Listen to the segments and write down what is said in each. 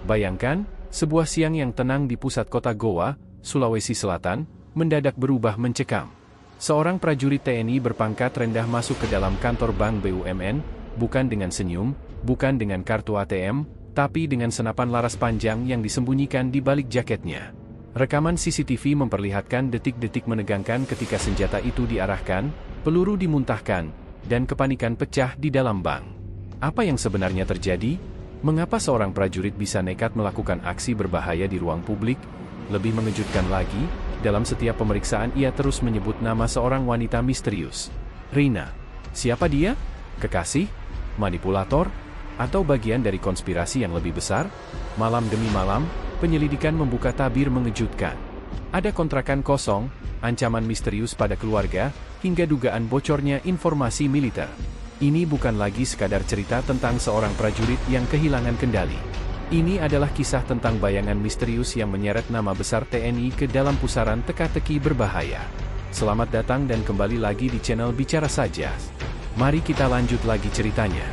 Bayangkan, sebuah siang yang tenang di pusat kota Goa, Sulawesi Selatan, mendadak berubah mencekam. Seorang prajurit TNI berpangkat rendah masuk ke dalam kantor bank BUMN, bukan dengan senyum, bukan dengan kartu ATM, tapi dengan senapan laras panjang yang disembunyikan di balik jaketnya. Rekaman CCTV memperlihatkan detik-detik menegangkan ketika senjata itu diarahkan, peluru dimuntahkan, dan kepanikan pecah di dalam bank. Apa yang sebenarnya terjadi? Mengapa seorang prajurit bisa nekat melakukan aksi berbahaya di ruang publik? Lebih mengejutkan lagi, dalam setiap pemeriksaan ia terus menyebut nama seorang wanita misterius. Rina. Siapa dia? Kekasih? Manipulator? Atau bagian dari konspirasi yang lebih besar? Malam demi malam, penyelidikan membuka tabir mengejutkan. Ada kontrakan kosong, ancaman misterius pada keluarga, hingga dugaan bocornya informasi militer. Ini bukan lagi sekadar cerita tentang seorang prajurit yang kehilangan kendali. Ini adalah kisah tentang bayangan misterius yang menyeret nama besar TNI ke dalam pusaran teka-teki berbahaya. Selamat datang dan kembali lagi di channel Bicara Saja. Mari kita lanjut lagi ceritanya.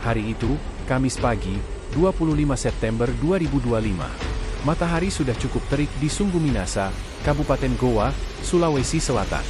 Hari itu, Kamis pagi, 25 September 2025. Matahari sudah cukup terik di Sungguh Minasa, Kabupaten Goa, Sulawesi Selatan.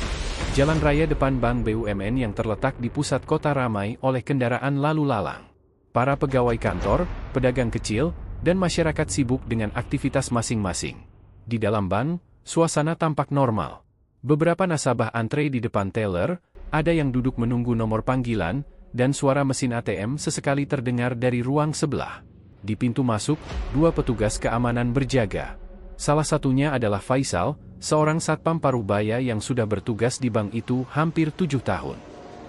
Jalan raya depan bank BUMN yang terletak di pusat kota ramai oleh kendaraan lalu lalang. Para pegawai kantor, pedagang kecil, dan masyarakat sibuk dengan aktivitas masing-masing. Di dalam bank, suasana tampak normal. Beberapa nasabah antre di depan teller, ada yang duduk menunggu nomor panggilan, dan suara mesin ATM sesekali terdengar dari ruang sebelah. Di pintu masuk, dua petugas keamanan berjaga. Salah satunya adalah Faisal, seorang satpam parubaya yang sudah bertugas di bank itu hampir 7 tahun.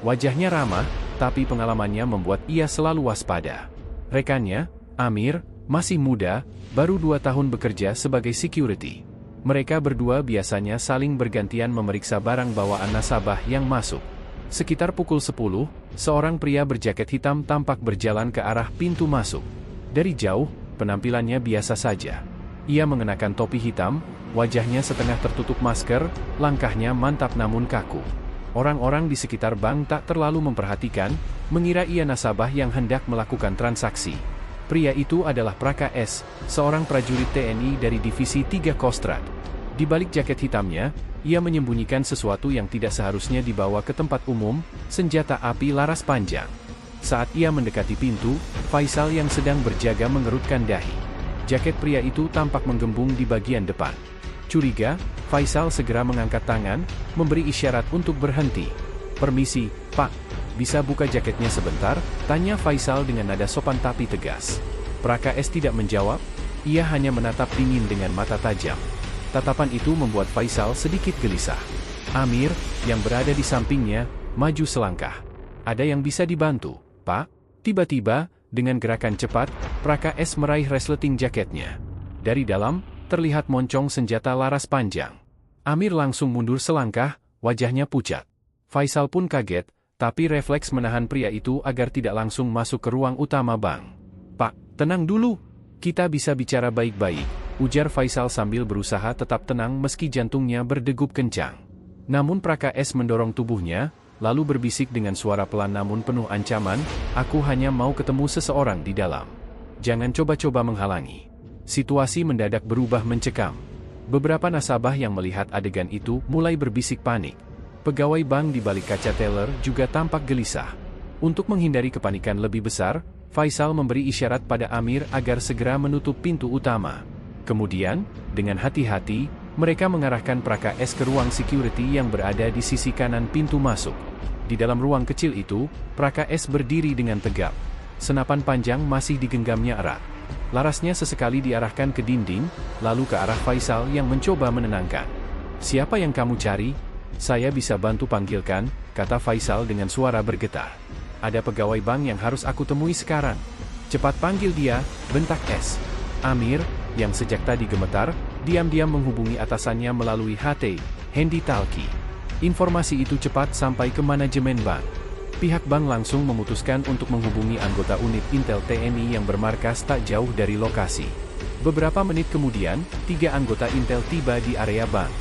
Wajahnya ramah, tapi pengalamannya membuat ia selalu waspada. Rekannya, Amir, masih muda, baru 2 tahun bekerja sebagai security. Mereka berdua biasanya saling bergantian memeriksa barang bawaan nasabah yang masuk. Sekitar pukul 10, seorang pria berjaket hitam tampak berjalan ke arah pintu masuk. Dari jauh, penampilannya biasa saja. Ia mengenakan topi hitam, wajahnya setengah tertutup masker, langkahnya mantap namun kaku. Orang-orang di sekitar bank tak terlalu memperhatikan, mengira ia nasabah yang hendak melakukan transaksi. Pria itu adalah Praka S, seorang prajurit TNI dari Divisi 3 Kostrad. Di balik jaket hitamnya, ia menyembunyikan sesuatu yang tidak seharusnya dibawa ke tempat umum, senjata api laras panjang. Saat ia mendekati pintu, Faisal yang sedang berjaga mengerutkan dahi. Jaket pria itu tampak menggembung di bagian depan. Curiga, Faisal segera mengangkat tangan, memberi isyarat untuk berhenti. "Permisi, Pak, bisa buka jaketnya sebentar?" tanya Faisal dengan nada sopan tapi tegas. Praka S tidak menjawab, ia hanya menatap dingin dengan mata tajam. Tatapan itu membuat Faisal sedikit gelisah. Amir, yang berada di sampingnya, maju selangkah. "Ada yang bisa dibantu, Pak?" Tiba-tiba, dengan gerakan cepat, Praka S meraih resleting jaketnya. Dari dalam, terlihat moncong senjata laras panjang. Amir langsung mundur selangkah, wajahnya pucat. Faisal pun kaget, tapi refleks menahan pria itu agar tidak langsung masuk ke ruang utama bank. "Pak, tenang dulu. Kita bisa bicara baik-baik," ujar Faisal sambil berusaha tetap tenang meski jantungnya berdegup kencang. Namun Praka S mendorong tubuhnya, lalu berbisik dengan suara pelan namun penuh ancaman, "Aku hanya mau ketemu seseorang di dalam. Jangan coba-coba menghalangi." Situasi mendadak berubah mencekam. Beberapa nasabah yang melihat adegan itu mulai berbisik panik. Pegawai bank di balik kaca teller juga tampak gelisah. Untuk menghindari kepanikan lebih besar, Faisal memberi isyarat pada Amir agar segera menutup pintu utama. Kemudian, dengan hati-hati, mereka mengarahkan Praka S ke ruang security yang berada di sisi kanan pintu masuk. Di dalam ruang kecil itu, Praka S berdiri dengan tegap. Senapan panjang masih digenggamnya erat. Larasnya sesekali diarahkan ke dinding, lalu ke arah Faisal yang mencoba menenangkan. "Siapa yang kamu cari? Saya bisa bantu panggilkan," kata Faisal dengan suara bergetar. "Ada pegawai bank yang harus aku temui sekarang." "Cepat panggil dia," bentak S. Amir, yang sejak tadi gemetar, diam-diam menghubungi atasannya melalui HT, Handy Talkie. Informasi itu cepat sampai ke manajemen bank. Pihak bank langsung memutuskan untuk menghubungi anggota unit Intel TNI yang bermarkas tak jauh dari lokasi. Beberapa menit kemudian, 3 anggota Intel tiba di area bank.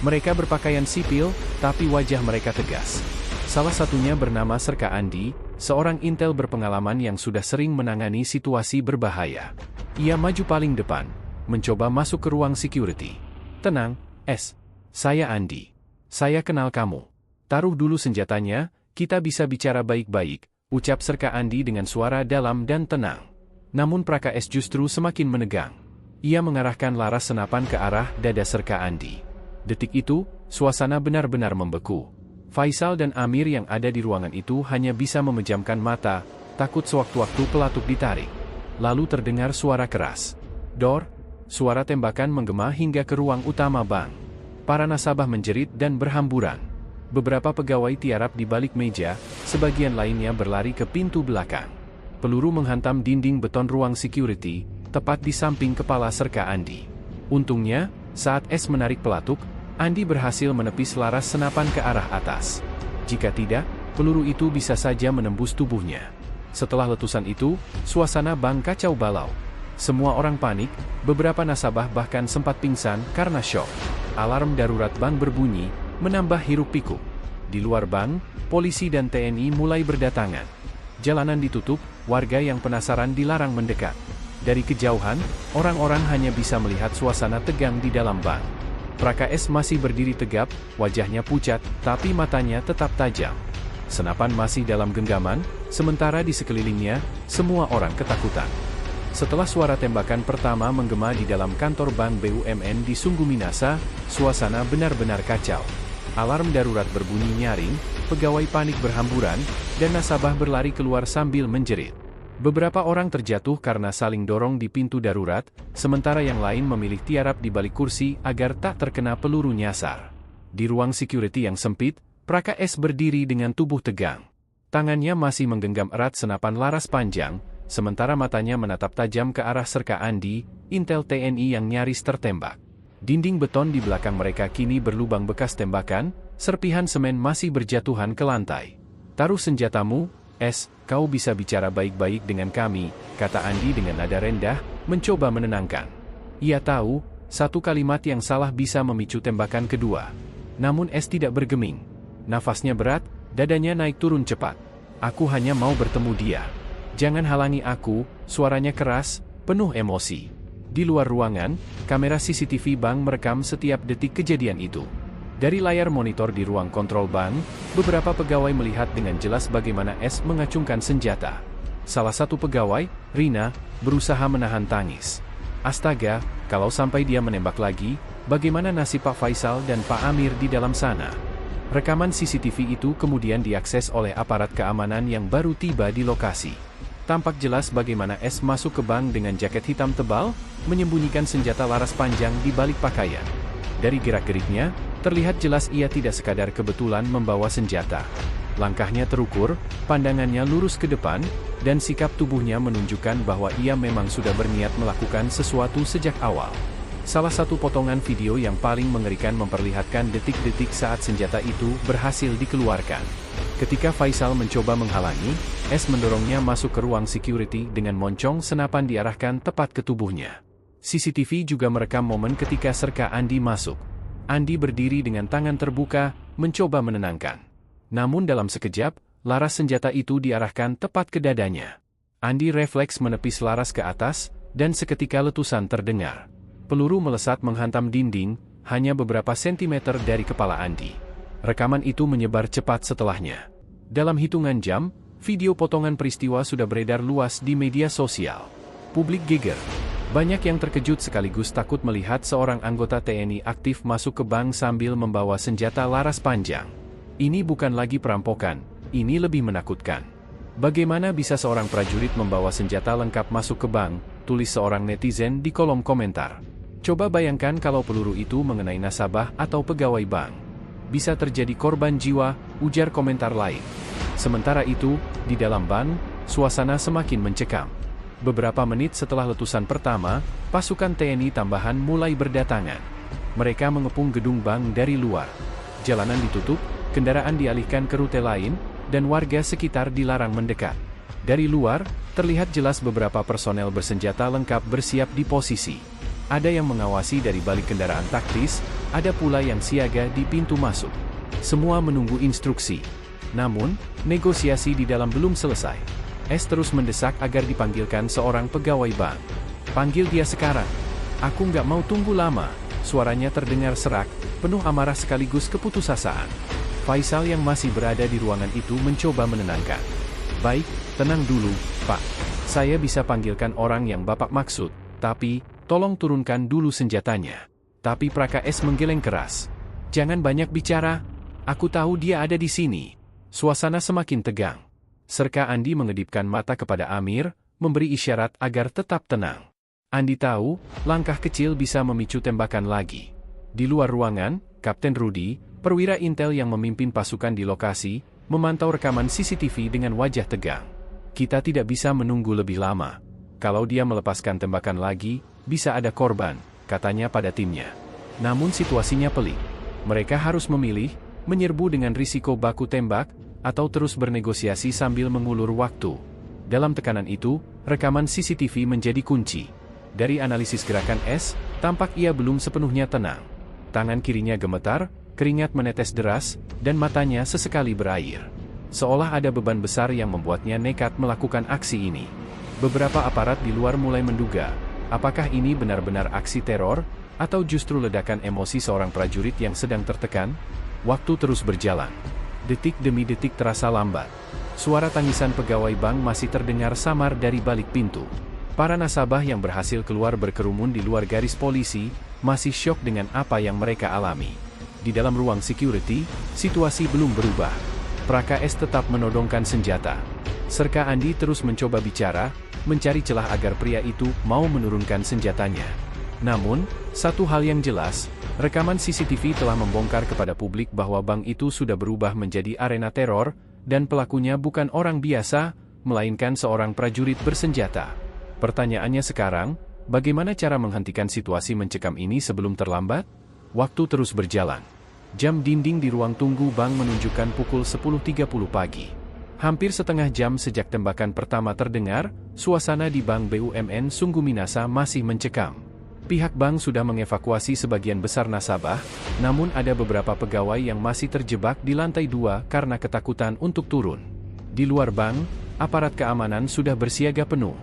Mereka berpakaian sipil, tapi wajah mereka tegas. Salah satunya bernama Serka Andi, seorang Intel berpengalaman yang sudah sering menangani situasi berbahaya. Ia maju paling depan, mencoba masuk ke ruang security. Tenang, S. Saya Andi. Saya kenal kamu. Taruh dulu senjatanya, kita bisa bicara baik-baik, ucap serka Andi dengan suara dalam dan tenang. Namun Praka S justru semakin menegang. Ia mengarahkan laras senapan ke arah dada serka Andi. Detik itu, suasana benar-benar membeku. Faisal dan Amir yang ada di ruangan itu hanya bisa memejamkan mata, takut sewaktu-waktu pelatuk ditarik. Lalu terdengar suara keras. Dor, suara tembakan menggema hingga ke ruang utama bank. Para nasabah menjerit dan berhamburan. Beberapa pegawai tiarap di balik meja, sebagian lainnya berlari ke pintu belakang. Peluru menghantam dinding beton ruang security, tepat di samping kepala serka Andi. Untungnya, saat S menarik pelatuk, Andi berhasil menepis laras senapan ke arah atas. Jika tidak, peluru itu bisa saja menembus tubuhnya. Setelah letusan itu, suasana bank kacau balau. Semua orang panik, beberapa nasabah bahkan sempat pingsan karena syok. Alarm darurat bank berbunyi, menambah hiruk-pikuk. Di luar bank, polisi dan TNI mulai berdatangan. Jalanan ditutup, warga yang penasaran dilarang mendekat. Dari kejauhan, orang-orang hanya bisa melihat suasana tegang di dalam bank. Praka S masih berdiri tegap, wajahnya pucat, tapi matanya tetap tajam. Senapan masih dalam genggaman, sementara di sekelilingnya, semua orang ketakutan. Setelah suara tembakan pertama menggema di dalam kantor bank BUMN di Sungguh Minasa, suasana benar-benar kacau. Alarm darurat berbunyi nyaring, pegawai panik berhamburan, dan nasabah berlari keluar sambil menjerit. Beberapa orang terjatuh karena saling dorong di pintu darurat, sementara yang lain memilih tiarap di balik kursi agar tak terkena peluru nyasar. Di ruang security yang sempit, Praka S berdiri dengan tubuh tegang. Tangannya masih menggenggam erat senapan laras panjang, sementara matanya menatap tajam ke arah serka Andi, intel TNI yang nyaris tertembak. Dinding beton di belakang mereka kini berlubang bekas tembakan, serpihan semen masih berjatuhan ke lantai. Taruh senjatamu, S, kau bisa bicara baik-baik dengan kami, kata Andi dengan nada rendah, mencoba menenangkan. Ia tahu, satu kalimat yang salah bisa memicu tembakan kedua. Namun S tidak bergeming. Nafasnya berat, dadanya naik turun cepat. Aku hanya mau bertemu dia. Jangan halangi aku, suaranya keras, penuh emosi. Di luar ruangan, kamera CCTV bank merekam setiap detik kejadian itu. Dari layar monitor di ruang kontrol bank, beberapa pegawai melihat dengan jelas bagaimana S mengacungkan senjata. Salah satu pegawai, Rina, berusaha menahan tangis. Astaga, kalau sampai dia menembak lagi, bagaimana nasib Pak Faisal dan Pak Amir di dalam sana? Rekaman CCTV itu kemudian diakses oleh aparat keamanan yang baru tiba di lokasi. Tampak jelas bagaimana S masuk ke bank dengan jaket hitam tebal, menyembunyikan senjata laras panjang di balik pakaian. Dari gerak-geriknya, terlihat jelas ia tidak sekadar kebetulan membawa senjata. Langkahnya terukur, pandangannya lurus ke depan, dan sikap tubuhnya menunjukkan bahwa ia memang sudah berniat melakukan sesuatu sejak awal. Salah satu potongan video yang paling mengerikan memperlihatkan detik-detik saat senjata itu berhasil dikeluarkan. Ketika Faisal mencoba menghalangi, S mendorongnya masuk ke ruang security dengan moncong senapan diarahkan tepat ke tubuhnya. CCTV juga merekam momen ketika serka Andi masuk. Andi berdiri dengan tangan terbuka, mencoba menenangkan. Namun dalam sekejap, laras senjata itu diarahkan tepat ke dadanya. Andi refleks menepis laras ke atas, dan seketika letusan terdengar. Peluru melesat menghantam dinding, hanya beberapa sentimeter dari kepala Andi. Rekaman itu menyebar cepat setelahnya. Dalam hitungan jam, video potongan peristiwa sudah beredar luas di media sosial. Publik geger. Banyak yang terkejut sekaligus takut melihat seorang anggota TNI aktif masuk ke bank sambil membawa senjata laras panjang. Ini bukan lagi perampokan, ini lebih menakutkan. Bagaimana bisa seorang prajurit membawa senjata lengkap masuk ke bank, tulis seorang netizen di kolom komentar. Coba bayangkan kalau peluru itu mengenai nasabah atau pegawai bank. Bisa terjadi korban jiwa, ujar komentar lain. Sementara itu, di dalam bank, suasana semakin mencekam. Beberapa menit setelah letusan pertama, pasukan TNI tambahan mulai berdatangan. Mereka mengepung gedung bank dari luar. Jalanan ditutup, kendaraan dialihkan ke rute lain, dan warga sekitar dilarang mendekat. Dari luar, terlihat jelas beberapa personel bersenjata lengkap bersiap di posisi. Ada yang mengawasi dari balik kendaraan taktis, ada pula yang siaga di pintu masuk. Semua menunggu instruksi. Namun, negosiasi di dalam belum selesai. S terus mendesak agar dipanggilkan seorang pegawai bank. Panggil dia sekarang. Aku nggak mau tunggu lama. Suaranya terdengar serak, penuh amarah sekaligus keputusasaan. Faisal yang masih berada di ruangan itu mencoba menenangkan. Baik, tenang dulu, Pak. Saya bisa panggilkan orang yang Bapak maksud, tapi, tolong turunkan dulu senjatanya. Tapi Praka S menggeleng keras. Jangan banyak bicara. Aku tahu dia ada di sini. Suasana semakin tegang. Serka Andi mengedipkan mata kepada Amir, memberi isyarat agar tetap tenang. Andi tahu, langkah kecil bisa memicu tembakan lagi. Di luar ruangan, Kapten Rudy, perwira intel yang memimpin pasukan di lokasi, memantau rekaman CCTV dengan wajah tegang. Kita tidak bisa menunggu lebih lama. Kalau dia melepaskan tembakan lagi, bisa ada korban, katanya pada timnya. Namun situasinya pelik. Mereka harus memilih, menyerbu dengan risiko baku tembak, atau terus bernegosiasi sambil mengulur waktu. Dalam tekanan itu, rekaman CCTV menjadi kunci. Dari analisis gerakan S, tampak ia belum sepenuhnya tenang. Tangan kirinya gemetar, keringat menetes deras, dan matanya sesekali berair. Seolah ada beban besar yang membuatnya nekat melakukan aksi ini. Beberapa aparat di luar mulai menduga, apakah ini benar-benar aksi teror, atau justru ledakan emosi seorang prajurit yang sedang tertekan? Waktu terus berjalan. Detik demi detik terasa lambat. Suara tangisan pegawai bank masih terdengar samar dari balik pintu. Para nasabah yang berhasil keluar berkerumun di luar garis polisi, masih syok dengan apa yang mereka alami. Di dalam ruang security, situasi belum berubah. Praka S tetap menodongkan senjata. Serka Andi terus mencoba bicara, mencari celah agar pria itu mau menurunkan senjatanya. Namun, satu hal yang jelas, rekaman CCTV telah membongkar kepada publik bahwa bank itu sudah berubah menjadi arena teror, dan pelakunya bukan orang biasa, melainkan seorang prajurit bersenjata. Pertanyaannya sekarang, bagaimana cara menghentikan situasi mencekam ini sebelum terlambat? Waktu terus berjalan. Jam dinding di ruang tunggu bank menunjukkan pukul 10.30 pagi. Hampir setengah jam sejak tembakan pertama terdengar, suasana di Bank BUMN Sungguh Minasa masih mencekam. Pihak bank sudah mengevakuasi sebagian besar nasabah, namun ada beberapa pegawai yang masih terjebak di lantai 2 karena ketakutan untuk turun. Di luar bank, aparat keamanan sudah bersiaga penuh.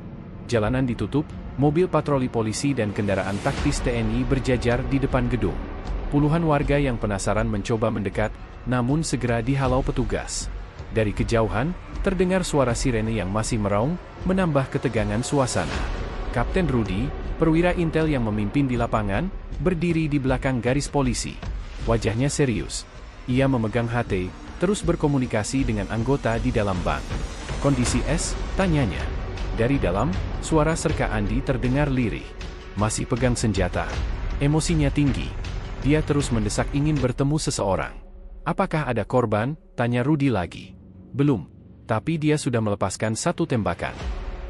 Jalanan ditutup, mobil patroli polisi dan kendaraan taktis TNI berjajar di depan gedung. Puluhan warga yang penasaran mencoba mendekat, namun segera dihalau petugas. Dari kejauhan, terdengar suara sirene yang masih meraung, menambah ketegangan suasana. Kapten Rudy, perwira intel yang memimpin di lapangan, berdiri di belakang garis polisi. Wajahnya serius. Ia memegang HT, terus berkomunikasi dengan anggota di dalam bank. Kondisi S, tanyanya. Dari dalam, suara Serka Andi terdengar lirih. Masih pegang senjata. Emosinya tinggi. Dia terus mendesak ingin bertemu seseorang. Apakah ada korban? Tanya Rudy lagi. Belum. Tapi dia sudah melepaskan satu tembakan.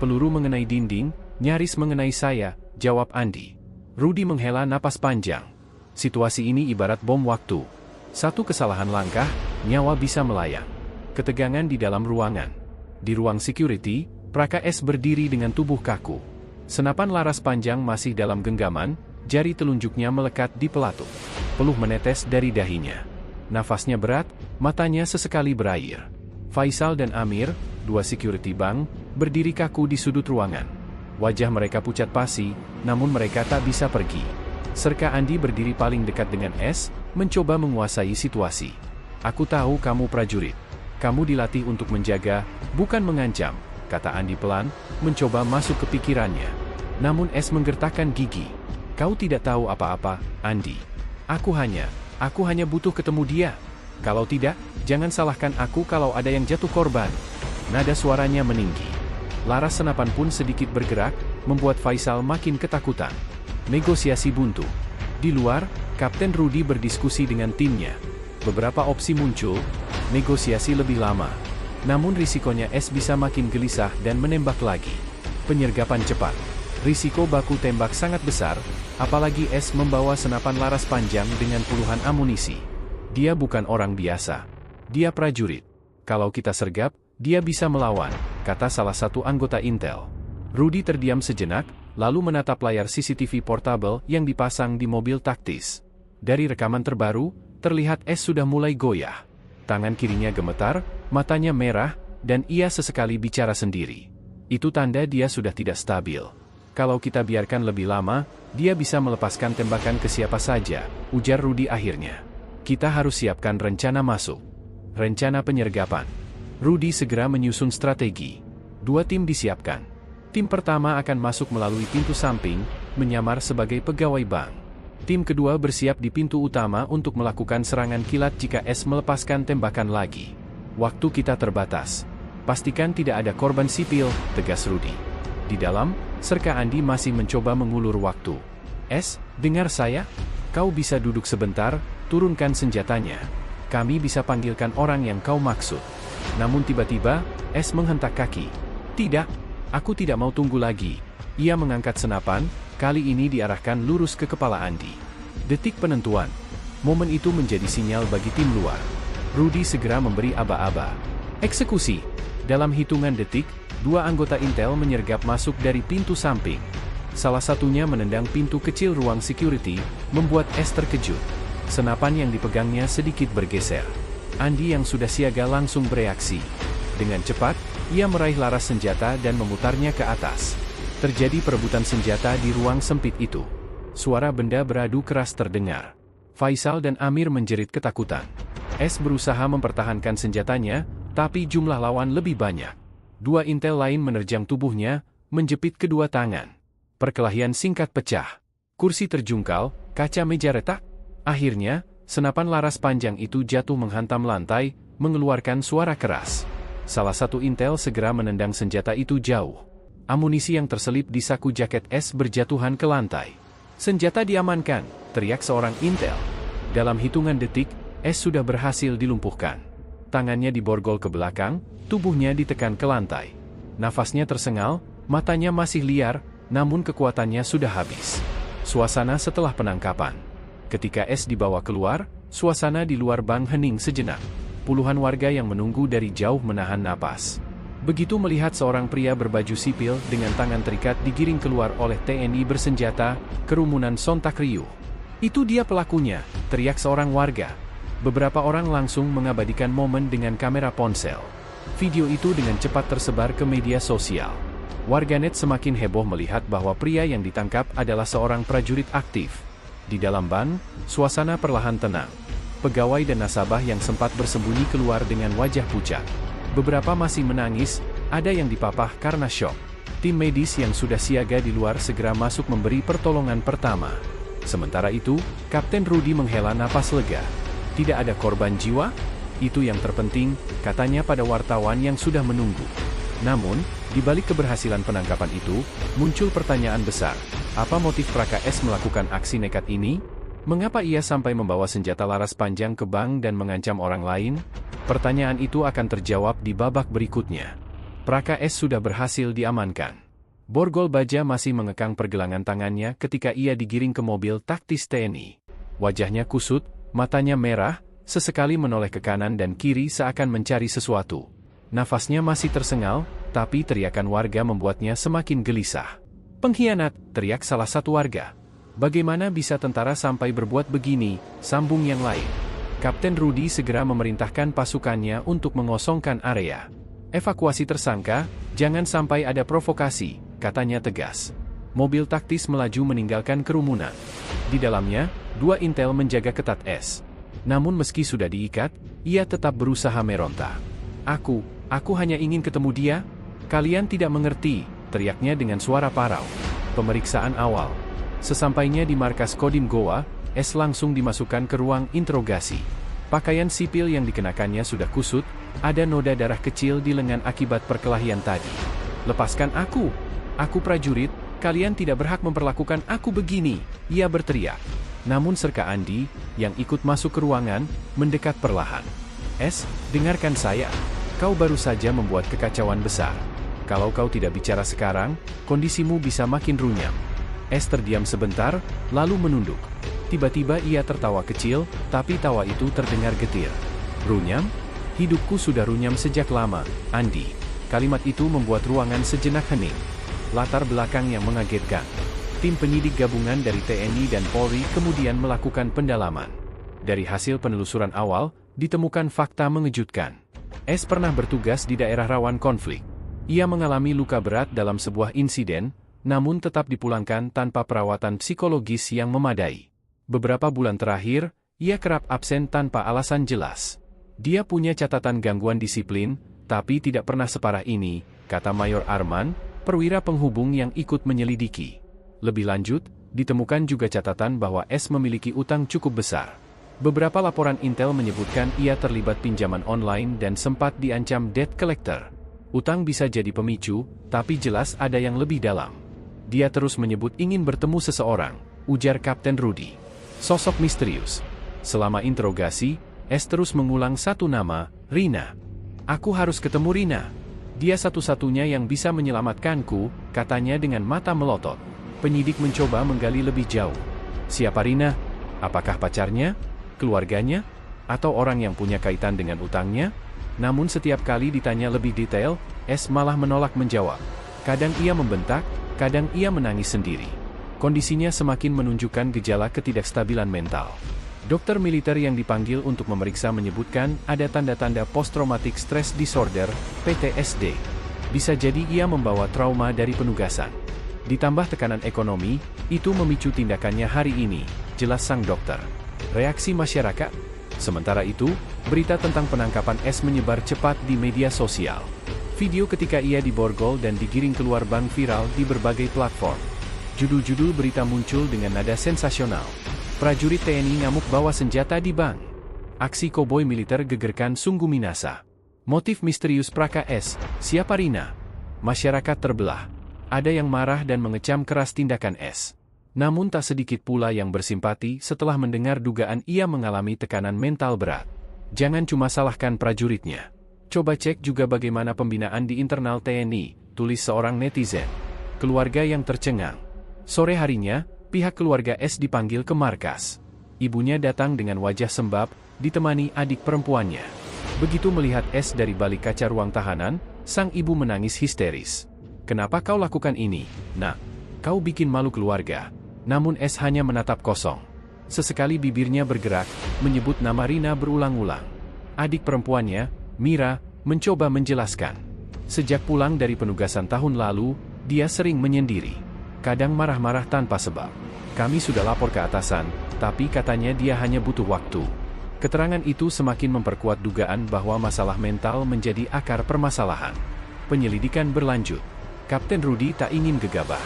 Peluru mengenai dinding, nyaris mengenai saya, jawab Andi. Rudy menghela napas panjang. Situasi ini ibarat bom waktu. Satu kesalahan langkah, nyawa bisa melayang. Ketegangan di dalam ruangan. Di ruang security, Praka S berdiri dengan tubuh kaku. Senapan laras panjang masih dalam genggaman, jari telunjuknya melekat di pelatuk. Peluh menetes dari dahinya. Nafasnya berat, matanya sesekali berair. Faisal dan Amir, dua security bank, berdiri kaku di sudut ruangan. Wajah mereka pucat pasi, namun mereka tak bisa pergi. Serka Andi berdiri paling dekat dengan S, mencoba menguasai situasi. Aku tahu kamu prajurit. Kamu dilatih untuk menjaga, bukan mengancam, kata Andi pelan, mencoba masuk ke pikirannya. Namun S menggertakkan gigi. Kau tidak tahu apa-apa, Andi. Aku hanya butuh ketemu dia. Kalau tidak, jangan salahkan aku kalau ada yang jatuh korban. Nada suaranya meninggi. Laras senapan pun sedikit bergerak, membuat Faisal makin ketakutan. Negosiasi buntu. Di luar, Kapten Rudy berdiskusi dengan timnya. Beberapa opsi muncul, negosiasi lebih lama. Namun risikonya S bisa makin gelisah dan menembak lagi. Penyergapan cepat. Risiko baku tembak sangat besar, apalagi S membawa senapan laras panjang dengan puluhan amunisi. Dia bukan orang biasa. Dia prajurit. Kalau kita sergap, dia bisa melawan, kata salah satu anggota intel. Rudy terdiam sejenak, lalu menatap layar CCTV portable yang dipasang di mobil taktis. Dari rekaman terbaru, terlihat S sudah mulai goyah. Tangan kirinya gemetar, matanya merah, dan ia sesekali bicara sendiri. Itu tanda dia sudah tidak stabil. Kalau kita biarkan lebih lama, dia bisa melepaskan tembakan ke siapa saja, ujar Rudy akhirnya. Kita harus siapkan rencana masuk. Rencana penyergapan. Rudy segera menyusun strategi. 2 tim disiapkan. Tim pertama akan masuk melalui pintu samping, menyamar sebagai pegawai bank. Tim kedua bersiap di pintu utama untuk melakukan serangan kilat jika S melepaskan tembakan lagi. Waktu kita terbatas. Pastikan tidak ada korban sipil, tegas Rudy. Di dalam, Serka Andi masih mencoba mengulur waktu. S, dengar saya? Kau bisa duduk sebentar, turunkan senjatanya. Kami bisa panggilkan orang yang kau maksud. Namun tiba-tiba, S menghentak kaki. Tidak, aku tidak mau tunggu lagi. Ia mengangkat senapan, kali ini diarahkan lurus ke kepala Andi. Detik penentuan. Momen itu menjadi sinyal bagi tim luar. Rudy segera memberi aba-aba. Eksekusi. Dalam hitungan detik, 2 anggota Intel menyergap masuk dari pintu samping. Salah satunya menendang pintu kecil ruang security, membuat S terkejut. Senapan yang dipegangnya sedikit bergeser. Andi yang sudah siaga langsung bereaksi. Dengan cepat, ia meraih laras senjata dan memutarnya ke atas. Terjadi perebutan senjata di ruang sempit itu. Suara benda beradu keras terdengar. Faisal dan Amir menjerit ketakutan. S berusaha mempertahankan senjatanya, tapi jumlah lawan lebih banyak. 2 Intel lain menerjang tubuhnya, menjepit kedua tangan. Perkelahian singkat pecah. Kursi terjungkal, kaca meja retak. Akhirnya, senapan laras panjang itu jatuh menghantam lantai, mengeluarkan suara keras. Salah satu Intel segera menendang senjata itu jauh. Amunisi yang terselip di saku jaket S berjatuhan ke lantai. Senjata diamankan, teriak seorang Intel. Dalam hitungan detik, S sudah berhasil dilumpuhkan. Tangannya diborgol ke belakang, tubuhnya ditekan ke lantai. Nafasnya tersengal, matanya masih liar, namun kekuatannya sudah habis. Suasana setelah penangkapan. Ketika S dibawa keluar, suasana di luar bank hening sejenak. Puluhan warga yang menunggu dari jauh menahan napas. Begitu melihat seorang pria berbaju sipil dengan tangan terikat digiring keluar oleh TNI bersenjata, kerumunan sontak riuh. Itu dia pelakunya, teriak seorang warga. Beberapa orang langsung mengabadikan momen dengan kamera ponsel. Video itu dengan cepat tersebar ke media sosial. Warganet semakin heboh melihat bahwa pria yang ditangkap adalah seorang prajurit aktif. Di dalam ban, suasana perlahan tenang. Pegawai dan nasabah yang sempat bersembunyi keluar dengan wajah pucat. Beberapa masih menangis, ada yang dipapah karena syok. Tim medis yang sudah siaga di luar segera masuk memberi pertolongan pertama. Sementara itu, Kapten Rudy menghela napas lega. Tidak ada korban jiwa? Itu yang terpenting, katanya pada wartawan yang sudah menunggu. Namun, di balik keberhasilan penangkapan itu, muncul pertanyaan besar. Apa motif Praka S melakukan aksi nekat ini? Mengapa ia sampai membawa senjata laras panjang ke bank dan mengancam orang lain? Pertanyaan itu akan terjawab di babak berikutnya. Praka S sudah berhasil diamankan. Borgol baja masih mengekang pergelangan tangannya ketika ia digiring ke mobil taktis TNI. Wajahnya kusut, matanya merah, sesekali menoleh ke kanan dan kiri seakan mencari sesuatu. Nafasnya masih tersengal, tapi teriakan warga membuatnya semakin gelisah. Pengkhianat, teriak salah satu warga. Bagaimana bisa tentara sampai berbuat begini, sambung yang lain. Kapten Rudy segera memerintahkan pasukannya untuk mengosongkan area. Evakuasi tersangka, jangan sampai ada provokasi, katanya tegas. Mobil taktis melaju meninggalkan kerumunan. Di dalamnya, 2 Intel menjaga ketat S. Namun meski sudah diikat, ia tetap berusaha meronta. Aku hanya ingin ketemu dia. Kalian tidak mengerti, teriaknya dengan suara parau. Pemeriksaan awal. Sesampainya di markas Kodim Goa, S langsung dimasukkan ke ruang interogasi. Pakaian sipil yang dikenakannya sudah kusut, ada noda darah kecil di lengan akibat perkelahian tadi. Lepaskan aku prajurit, kalian tidak berhak memperlakukan aku begini, ia berteriak. Namun Serka Andi, yang ikut masuk ke ruangan, mendekat perlahan. S, dengarkan saya. Kau baru saja membuat kekacauan besar. Kalau kau tidak bicara sekarang, kondisimu bisa makin runyam. S terdiam sebentar, lalu menunduk. Tiba-tiba ia tertawa kecil, tapi tawa itu terdengar getir. Runyam? Hidupku sudah runyam sejak lama, Andi. Kalimat itu membuat ruangan sejenak hening. Latar belakang yang mengagetkan. Tim penyidik gabungan dari TNI dan Polri kemudian melakukan pendalaman. Dari hasil penelusuran awal, ditemukan fakta mengejutkan. S pernah bertugas di daerah rawan konflik. Ia mengalami luka berat dalam sebuah insiden, namun tetap dipulangkan tanpa perawatan psikologis yang memadai. Beberapa bulan terakhir, ia kerap absen tanpa alasan jelas. Dia punya catatan gangguan disiplin, tapi tidak pernah separah ini, kata Mayor Arman, perwira penghubung yang ikut menyelidiki. Lebih lanjut, ditemukan juga catatan bahwa S memiliki utang cukup besar. Beberapa laporan intel menyebutkan ia terlibat pinjaman online dan sempat diancam debt collector. Utang bisa jadi pemicu, tapi jelas ada yang lebih dalam. Dia terus menyebut ingin bertemu seseorang, ujar Kapten Rudy. Sosok misterius. Selama interogasi, S terus mengulang satu nama, Rina. Aku harus ketemu Rina. Dia satu-satunya yang bisa menyelamatkanku, katanya dengan mata melotot. Penyidik mencoba menggali lebih jauh. Siapa Rina? Apakah pacarnya? Keluarganya? Atau orang yang punya kaitan dengan utangnya? Namun setiap kali ditanya lebih detail, S malah menolak menjawab. Kadang ia membentak, kadang ia menangis sendiri. Kondisinya semakin menunjukkan gejala ketidakstabilan mental. Dokter militer yang dipanggil untuk memeriksa menyebutkan ada tanda-tanda post-traumatic stress disorder, PTSD. Bisa jadi ia membawa trauma dari penugasan. Ditambah tekanan ekonomi, itu memicu tindakannya hari ini, jelas sang dokter. Reaksi masyarakat? Sementara itu, berita tentang penangkapan S menyebar cepat di media sosial. Video ketika ia diborgol dan digiring keluar bank viral di berbagai platform. Judul-judul berita muncul dengan nada sensasional. Prajurit TNI ngamuk bawa senjata di bank. Aksi koboi militer gegerkan sungguh minasa. Motif misterius Praka S, siapa Rina? Masyarakat terbelah. Ada yang marah dan mengecam keras tindakan S. Namun tak sedikit pula yang bersimpati setelah mendengar dugaan ia mengalami tekanan mental berat. Jangan cuma salahkan prajuritnya. Coba cek juga bagaimana pembinaan di internal TNI, tulis seorang netizen. Keluarga yang tercengang. Sore harinya, pihak keluarga S dipanggil ke markas. Ibunya datang dengan wajah sembab, ditemani adik perempuannya. Begitu melihat S dari balik kaca ruang tahanan, sang ibu menangis histeris. Kenapa kau lakukan ini, Nak? Kau bikin malu keluarga. Namun S hanya menatap kosong. Sesekali bibirnya bergerak, menyebut nama Rina berulang-ulang. Adik perempuannya, Mira, mencoba menjelaskan. Sejak pulang dari penugasan tahun lalu, dia sering menyendiri. Kadang marah-marah tanpa sebab. Kami sudah lapor ke atasan, tapi katanya dia hanya butuh waktu. Keterangan itu semakin memperkuat dugaan bahwa masalah mental menjadi akar permasalahan. Penyelidikan berlanjut. Kapten Rudy tak ingin gegabah.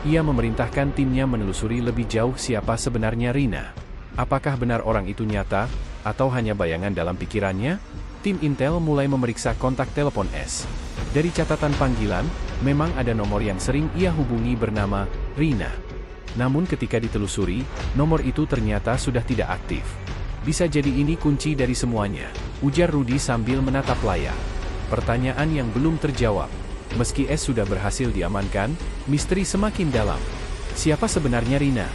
Ia memerintahkan timnya menelusuri lebih jauh siapa sebenarnya Rina. Apakah benar orang itu nyata, atau hanya bayangan dalam pikirannya? Tim Intel mulai memeriksa kontak telepon S. Dari catatan panggilan, memang ada nomor yang sering ia hubungi bernama Rina. Namun ketika ditelusuri, nomor itu ternyata sudah tidak aktif. Bisa jadi ini kunci dari semuanya, ujar Rudy sambil menatap layar. Pertanyaan yang belum terjawab. Meski S sudah berhasil diamankan, misteri semakin dalam. Siapa sebenarnya Rina?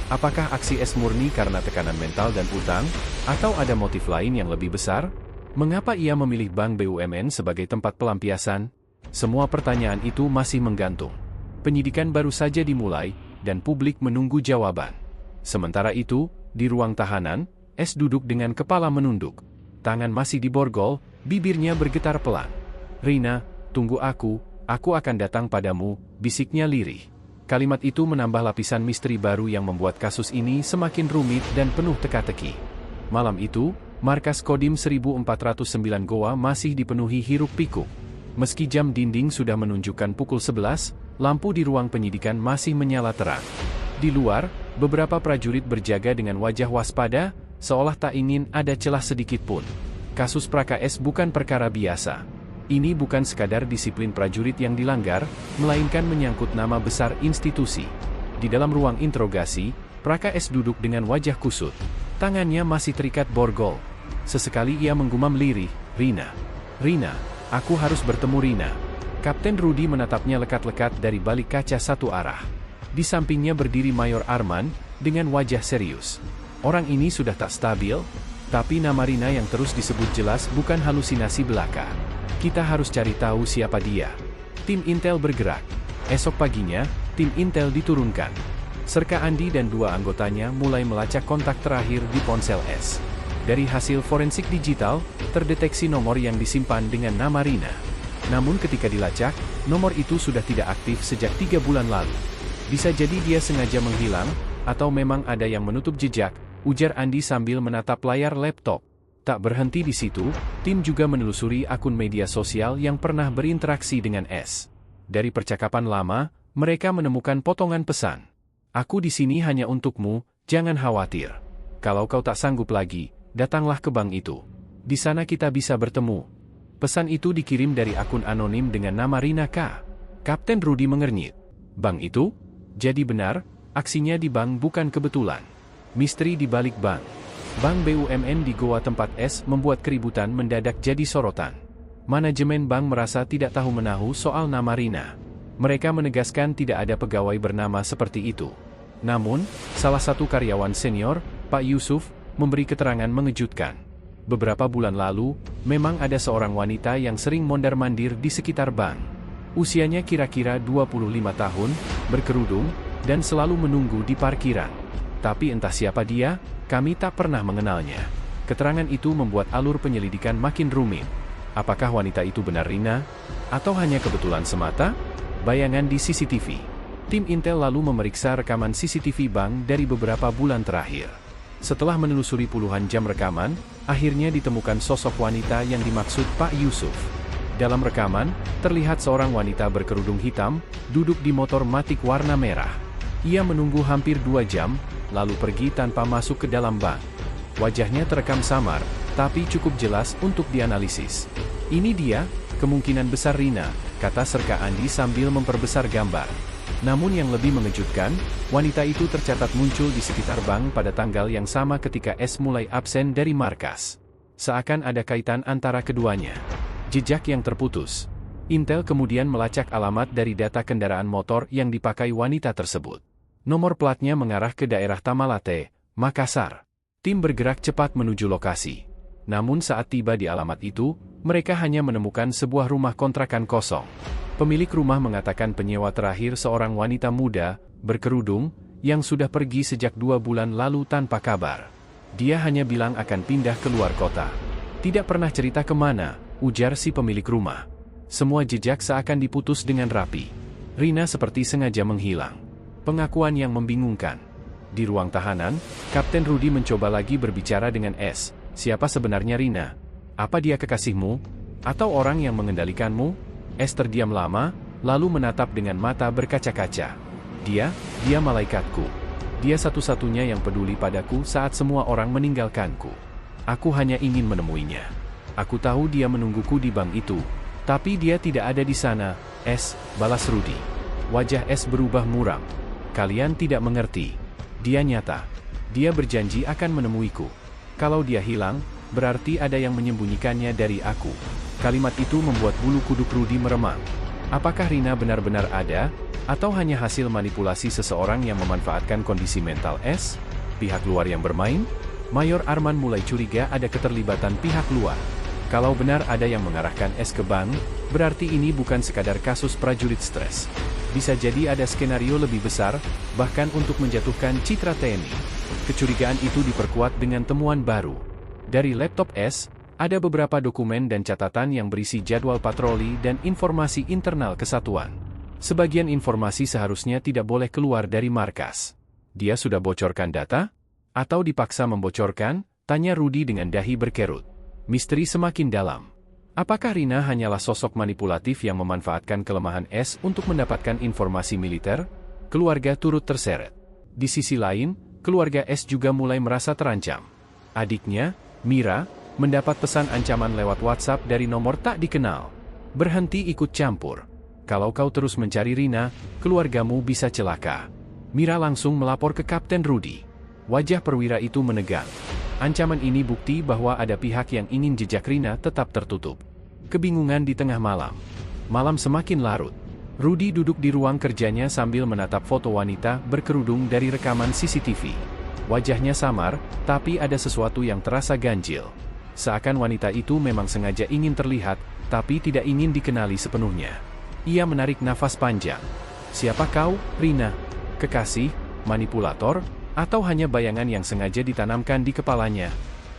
Apakah aksi S murni karena tekanan mental dan utang, atau ada motif lain yang lebih besar? Mengapa ia memilih Bank BUMN sebagai tempat pelampiasan? Semua pertanyaan itu masih menggantung. Penyidikan baru saja dimulai, dan publik menunggu jawaban. Sementara itu, di ruang tahanan, S duduk dengan kepala menunduk. Tangan masih diborgol, bibirnya bergetar pelan. Rina, tunggu aku akan datang padamu, bisiknya lirih. Kalimat itu menambah lapisan misteri baru yang membuat kasus ini semakin rumit dan penuh teka-teki. Malam itu, markas Kodim 1409 Goa masih dipenuhi hiruk-pikuk. Meski jam dinding sudah menunjukkan pukul 11, lampu di ruang penyidikan masih menyala terang. Di luar, beberapa prajurit berjaga dengan wajah waspada, seolah tak ingin ada celah sedikit pun. Kasus Praka S bukan perkara biasa. Ini bukan sekadar disiplin prajurit yang dilanggar, melainkan menyangkut nama besar institusi. Di dalam ruang interogasi, Praka S duduk dengan wajah kusut. Tangannya masih terikat borgol. Sesekali ia menggumam lirih, Rina. Rina, aku harus bertemu Rina. Kapten Rudy menatapnya lekat-lekat dari balik kaca satu arah. Di sampingnya berdiri Mayor Arman, dengan wajah serius. Orang ini sudah tak stabil, tapi nama Rina yang terus disebut jelas bukan halusinasi belaka. Kita harus cari tahu siapa dia. Tim Intel bergerak. Esok paginya, tim Intel diturunkan. Serka Andi dan dua anggotanya mulai melacak kontak terakhir di ponsel S. Dari hasil forensik digital, terdeteksi nomor yang disimpan dengan nama Rina. Namun ketika dilacak, nomor itu sudah tidak aktif sejak 3 bulan lalu. Bisa jadi dia sengaja menghilang, atau memang ada yang menutup jejak, ujar Andi sambil menatap layar laptop. Tak berhenti di situ, tim juga menelusuri akun media sosial yang pernah berinteraksi dengan S. Dari percakapan lama, mereka menemukan potongan pesan. Aku di sini hanya untukmu, jangan khawatir. Kalau kau tak sanggup lagi, datanglah ke bank itu. Di sana kita bisa bertemu. Pesan itu dikirim dari akun anonim dengan nama Rina K. Kapten Rudy mengernyit. Bank itu? Jadi benar, aksinya di bank bukan kebetulan. Misteri di balik bank. Bank BUMN di Goa tempat S membuat keributan mendadak jadi sorotan. Manajemen bank merasa tidak tahu menahu soal nama Rina. Mereka menegaskan tidak ada pegawai bernama seperti itu. Namun, salah satu karyawan senior, Pak Yusuf, memberi keterangan mengejutkan. Beberapa bulan lalu, memang ada seorang wanita yang sering mondar-mandir di sekitar bank. Usianya kira-kira 25 tahun, berkerudung, dan selalu menunggu di parkiran. Tapi entah siapa dia, kami tak pernah mengenalnya. Keterangan itu membuat alur penyelidikan makin rumit. Apakah wanita itu benar Rina? Atau hanya kebetulan semata? Bayangan di CCTV. Tim Intel lalu memeriksa rekaman CCTV bank dari beberapa bulan terakhir. Setelah menelusuri puluhan jam rekaman, akhirnya ditemukan sosok wanita yang dimaksud Pak Yusuf. Dalam rekaman, terlihat seorang wanita berkerudung hitam, duduk di motor Matic warna merah. Ia menunggu hampir 2 jam, lalu pergi tanpa masuk ke dalam bank. Wajahnya terekam samar, tapi cukup jelas untuk dianalisis. Ini dia, kemungkinan besar Rina, kata Serka Andi sambil memperbesar gambar. Namun yang lebih mengejutkan, wanita itu tercatat muncul di sekitar bank pada tanggal yang sama ketika S mulai absen dari markas. Seakan ada kaitan antara keduanya. Jejak yang terputus. Intel kemudian melacak alamat dari data kendaraan motor yang dipakai wanita tersebut. Nomor platnya mengarah ke daerah Tamalate, Makassar. Tim bergerak cepat menuju lokasi. Namun saat tiba di alamat itu, mereka hanya menemukan sebuah rumah kontrakan kosong. Pemilik rumah mengatakan penyewa terakhir seorang wanita muda, berkerudung, yang sudah pergi sejak 2 bulan lalu tanpa kabar. Dia hanya bilang akan pindah ke luar kota. Tidak pernah cerita kemana, ujar si pemilik rumah. Semua jejak seakan diputus dengan rapi. Rina seperti sengaja menghilang. Pengakuan yang membingungkan. Di ruang tahanan, Kapten Rudy mencoba lagi berbicara dengan S. Siapa sebenarnya Rina? Apa dia kekasihmu? Atau orang yang mengendalikanmu? S terdiam lama, lalu menatap dengan mata berkaca-kaca. Dia malaikatku. Dia satu-satunya yang peduli padaku saat semua orang meninggalkanku. Aku hanya ingin menemuinya. Aku tahu dia menungguku di bank itu. Tapi dia tidak ada di sana, S, balas Rudy. Wajah S berubah muram. Kalian tidak mengerti. Dia nyata. Dia berjanji akan menemuiku. Kalau dia hilang, berarti ada yang menyembunyikannya dari aku. Kalimat itu membuat bulu kuduk Rudy meremang. Apakah Rina benar-benar ada, atau hanya hasil manipulasi seseorang yang memanfaatkan kondisi mental S? Pihak luar yang bermain? Mayor Arman mulai curiga ada keterlibatan pihak luar. Kalau benar ada yang mengarahkan S ke bank, berarti ini bukan sekadar kasus prajurit stres. Bisa jadi ada skenario lebih besar, bahkan untuk menjatuhkan citra TNI. Kecurigaan itu diperkuat dengan temuan baru. Dari laptop S, ada beberapa dokumen dan catatan yang berisi jadwal patroli dan informasi internal kesatuan. Sebagian informasi seharusnya tidak boleh keluar dari markas. Dia sudah bocorkan data? Atau dipaksa membocorkan? Tanya Rudy dengan dahi berkerut. Misteri semakin dalam. Apakah Rina hanyalah sosok manipulatif yang memanfaatkan kelemahan S untuk mendapatkan informasi militer? Keluarga turut terseret. Di sisi lain, keluarga S juga mulai merasa terancam. Adiknya, Mira, mendapat pesan ancaman lewat WhatsApp dari nomor tak dikenal. Berhenti ikut campur. Kalau kau terus mencari Rina, keluargamu bisa celaka. Mira langsung melapor ke Kapten Rudy. Wajah perwira itu menegang. Ancaman ini bukti bahwa ada pihak yang ingin jejak Rina tetap tertutup. Kebingungan di tengah malam. Malam semakin larut. Rudy duduk di ruang kerjanya sambil menatap foto wanita berkerudung dari rekaman CCTV. Wajahnya samar, tapi ada sesuatu yang terasa ganjil. Seakan wanita itu memang sengaja ingin terlihat, tapi tidak ingin dikenali sepenuhnya. Ia menarik nafas panjang. Siapa kau, Rina? Kekasih, manipulator, atau hanya bayangan yang sengaja ditanamkan di kepalanya?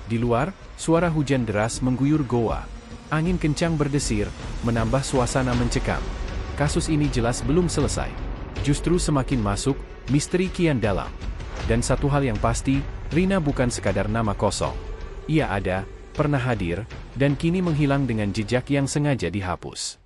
Di luar, suara hujan deras mengguyur goa. Angin kencang berdesir, menambah suasana mencekam. Kasus ini jelas belum selesai. Justru semakin masuk, misteri kian dalam. Dan satu hal yang pasti, Rina bukan sekadar nama kosong. Ia ada, pernah hadir, dan kini menghilang dengan jejak yang sengaja dihapus.